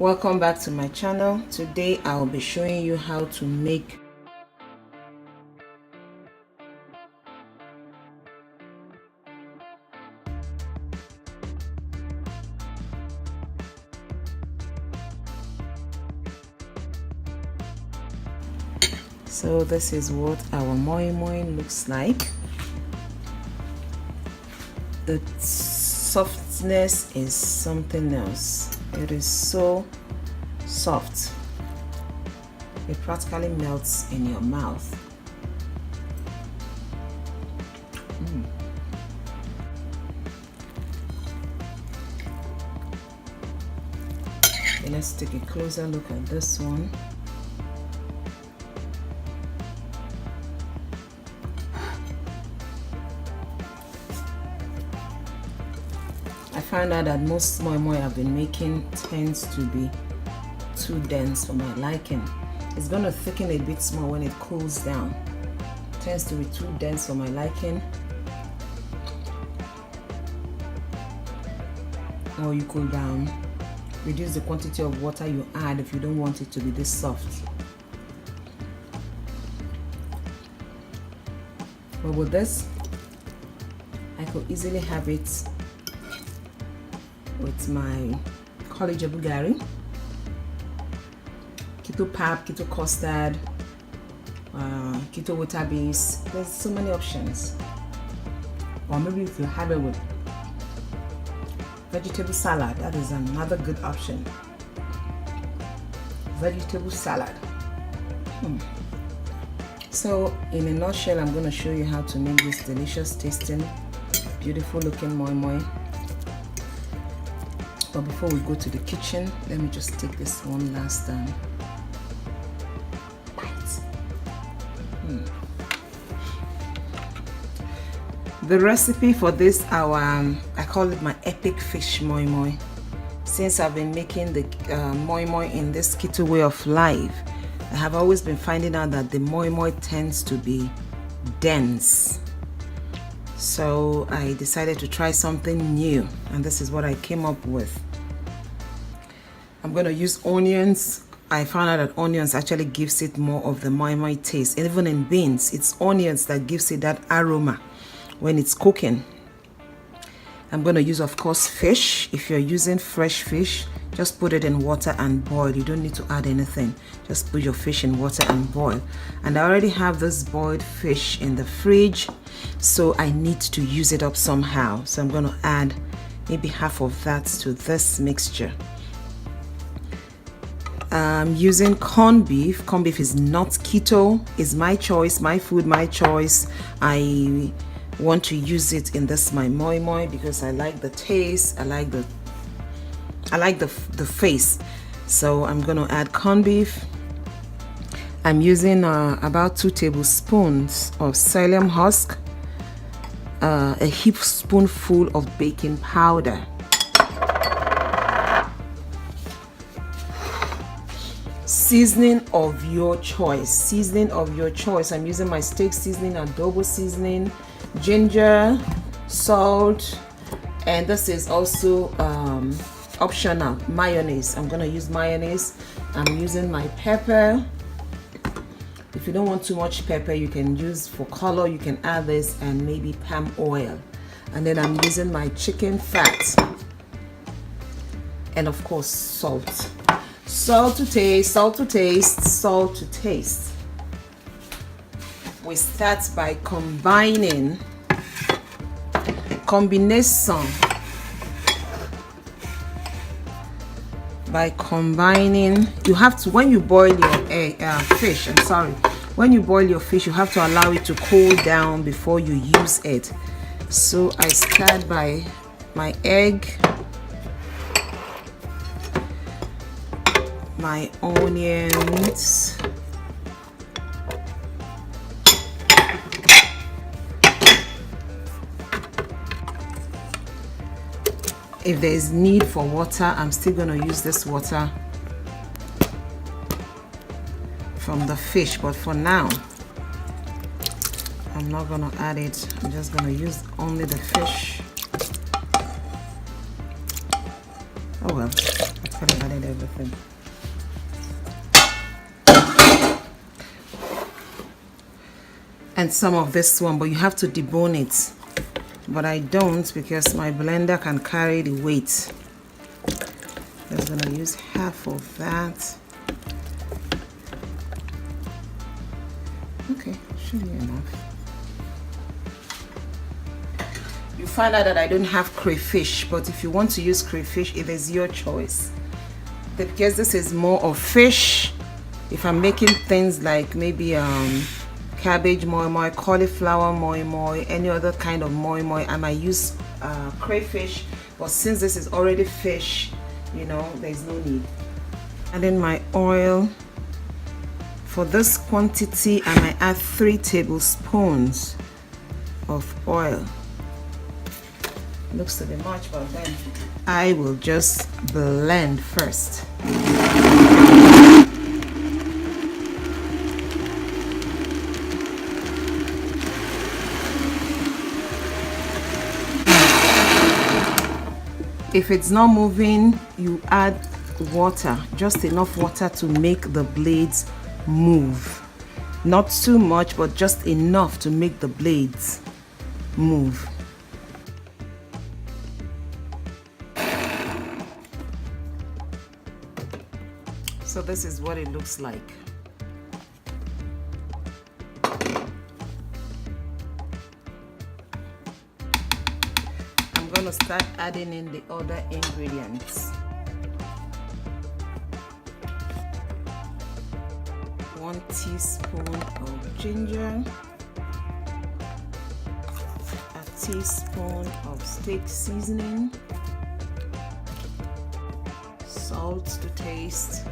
Welcome back to my channel. Today I'll be showing you how to make So this is what our Moin Moin looks like. The softness is something else. It is so soft. It practically melts in your mouth. Okay, let's take a closer look at this one. I found out that most Moin Moin I've been making tends to be too dense for my liking. It's going to thicken a bit more when it cools down. It tends to be too dense for my liking. Or you could reduce the quantity of water you add if you don't want it to be this soft. But with this, I could easily have it with my college of Bulgari, keto pap, keto custard, keto water base. There's so many options. Or maybe if you have it with vegetable salad, that is another good option. Vegetable salad. So in a nutshell, I'm going to show you how to make this delicious tasting, beautiful looking Moin Moin. But before we go to the kitchen, let me just take this one last bite. The recipe for this, I call it my epic fish Moin Moin. Since I've been making the Moin Moin in this keto way of life, I have always been finding out that the Moin Moin tends to be dense. So I decided to try something new, and this is what I came up with. I'm going to use onions. I found out that onions actually gives it more of the Moin Moin taste. Even in beans, it's onions that gives it that aroma when it's cooking. I'm going to use, of course, fish. If you're using fresh fish, just put it in water and boil. You don't need to add anything. Just put your fish in water and boil. And I already have this boiled fish in the fridge, so I need to use it up somehow. So I'm going to add maybe half of that to this mixture. I'm using corned beef. Corned beef is not keto. It's my choice, my food, my choice. I want to use it in this my Moin Moin because I like the taste. I like the face. So I'm going to add corned beef. I'm using about 2 tablespoons of psyllium husk, a heap spoonful of baking powder, seasoning of your choice. I'm using my steak seasoning, adobo seasoning, ginger, salt, and this is also optional, mayonnaise. I'm going to use mayonnaise. I'm using my pepper. If you don't want too much pepper, you can use for color, you can add this, and maybe palm oil. And then I'm using my chicken fat, and of course salt. Salt to taste, salt to taste, salt to taste. We start by combining you have to, when you boil your fish, when you boil your fish, you have to allow it to cool down before you use it. So I start by my egg, my onions, if there is need for water, I'm still going to use this water from the fish, but for now I'm not going to add it. I'm just going to use only the fish. Oh well, I could have added everything. everything. And some of this one, but you have to debone it. But I don't because my blender can carry the weight. I'm gonna use half of that. Okay, should be enough. You find out that I don't have crayfish, but if you want to use crayfish, it is your choice. Because this is more of fish, if I'm making things like maybe cabbage moi moi, cauliflower moi moi, any other kind of moi moi, I might use crayfish. But since this is already fish, you know, there's no need. And then my oil. For this quantity, I might add 3 tablespoons of oil. Looks to be much, but then I will just blend first. If it's not moving, you add water, just enough water to make the blades move. Not too much, but just enough to make the blades move. So this is what it looks like. I'm gonna start adding in the other ingredients. 1 teaspoon of ginger, a teaspoon of steak seasoning, salt to taste,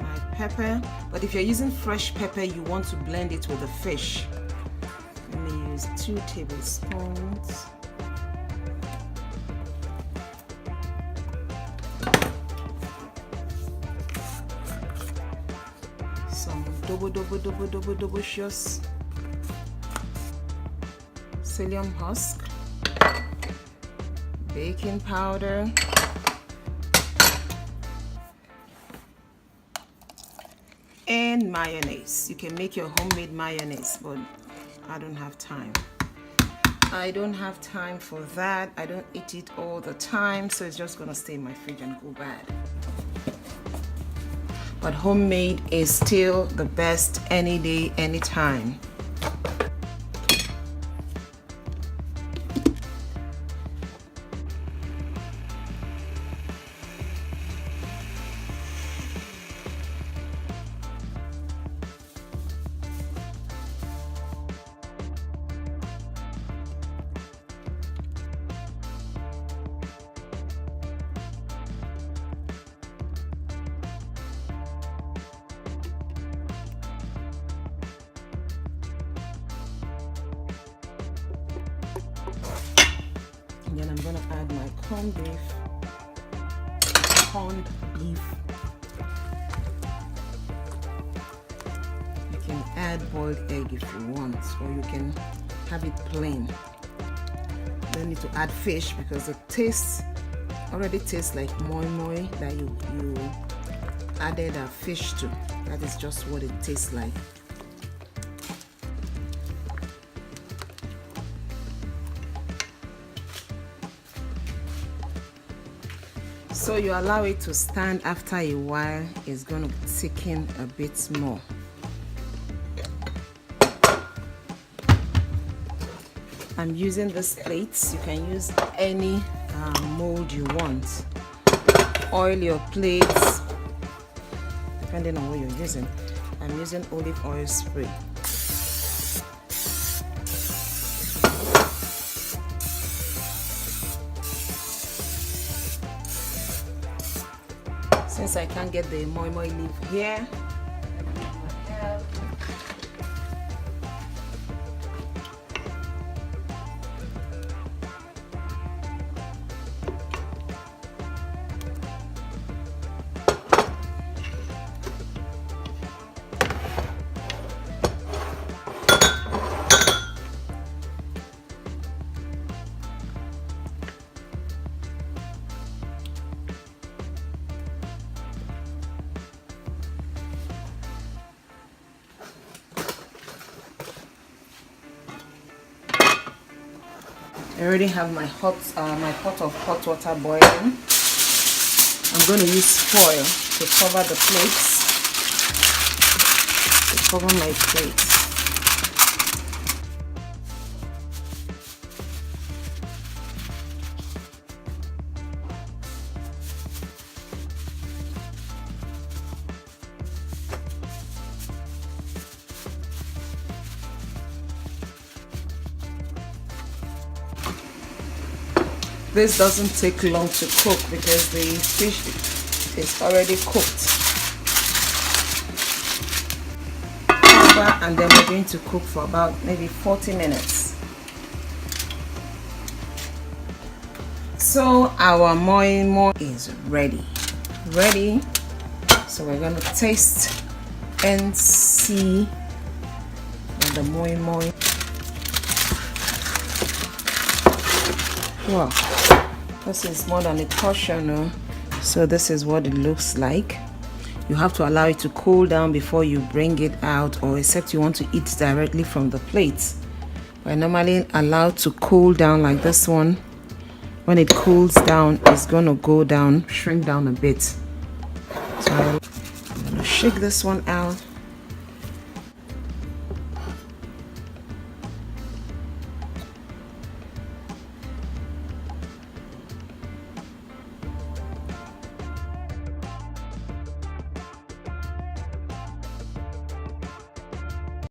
my pepper, but if you're using fresh pepper, you want to blend it with the fish. Let me use 2 tablespoons. Some double shucks, psyllium husk, baking powder, and mayonnaise. You can make your homemade mayonnaise, but I don't have time. I don't have time for that. I don't eat it all the time, so it's just gonna stay in my fridge and go bad. But homemade is still the best any day, anytime. And then I'm gonna add my corned beef. You can add boiled egg if you want, or you can have it plain. You don't need to add fish because the taste already tastes like moi moi that you added a fish to. That is just what it tastes like. So you allow it to stand. After a while, it's going to thicken a bit more. I'm using these plates. You can use any mold you want. Oil your plates depending on what you're using. I'm using olive oil spray. Since I can't get the moi moi leaf here, I already have my pot of hot water boiling. I'm going to use foil to cover the plates, to cover my plates. This doesn't take long to cook because the fish is already cooked. Cover, and then we're going to cook for about maybe 40 minutes. So our moi moi is ready. So we're going to taste and see the moi moi. Wow, this is more than a portion. So this is what it looks like. You have to allow it to cool down before you bring it out, or except you want to eat directly from the plate. We're normally allowed to cool down like this one. When it cools down, it's going to go down, shrink down a bit. So I'm going to shake this one out.